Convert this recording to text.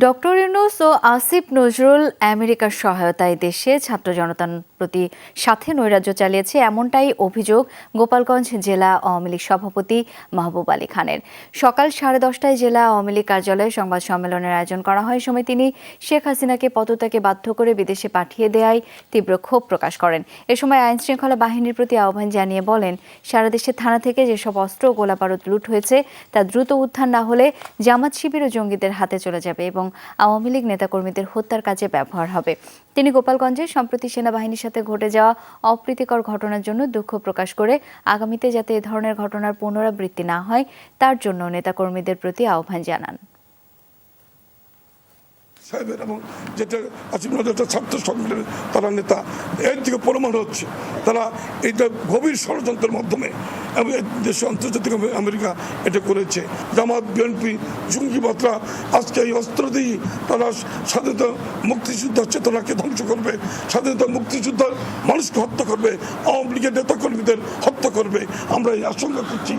Doctor Yunus ও আসিফ নজরুল আমেরিকার সহায়তায় দেশে ছাত্র জনতার প্রতি সাথে নৈরাজ্য চালিয়েছে, এমনটাই অভিযোগ গোপালগঞ্জ জেলা আওয়ামী লীগ সভাপতি মাহবুব আলী খানের। সকাল 10:30টায় জেলা আওয়ামী লীগ কার্যালয়ে সংবাদ সম্মেলনের আয়োজন করা হয়। সময় তিনি শেখ হাসিনাকে পদত্যাগে বাধ্য করে বিদেশে পাঠিয়ে দেওয়ায় তীব্র ক্ষোভ প্রকাশ করেন। এ সময় আইন শৃঙ্খলা বাহিনীর প্রতি আহ্বান জানিয়ে বলেন, সারা দেশে থানা থেকে যেসব অস্ত্র ও গোলাবারুদ লুট হয়েছে তা দ্রুত উদ্ধার না হলে জামাত শিবির ও জঙ্গিদের হাতে চলে যাবে এবং আওয়ামী লীগ নেতাকর্মীদের হত্যার কাজে ব্যবহার হবে। তিনি গোপালগঞ্জে সম্প্রতি সেনাবাহিনীর সাথে ঘটে যাওয়া অপ্রীতিকর ঘটনার জন্য দুঃখ প্রকাশ করে আগামীতে যাতে এ ধরনের ঘটনার পুনরাবৃত্তি না হয় তার জন্য নেতাকর্মীদের প্রতি আহ্বান জানান। এবং যেটা আসিফ নজরুল ছাত্র সংগঠনের তারা নেতা, এর থেকে প্রমাণ হচ্ছে তারা এইটা গভীর ষড়যন্ত্রের মাধ্যমে দেশে আন্তর্জাতিক আমেরিকা এটা করেছে। জামাত, বিএনপি, জঙ্গিবাদরা আজকে এই অস্ত্র দিয়ে তারা স্বাধীনতা মুক্তিযুদ্ধ চেতনাকে ধ্বংস করবে, স্বাধীনতা মুক্তিযুদ্ধ মানুষকে হত্যা করবে, আওয়ামী লীগের নেতাকর্মীদের হত্যা করবে, আমরা এই আশঙ্কা করছি।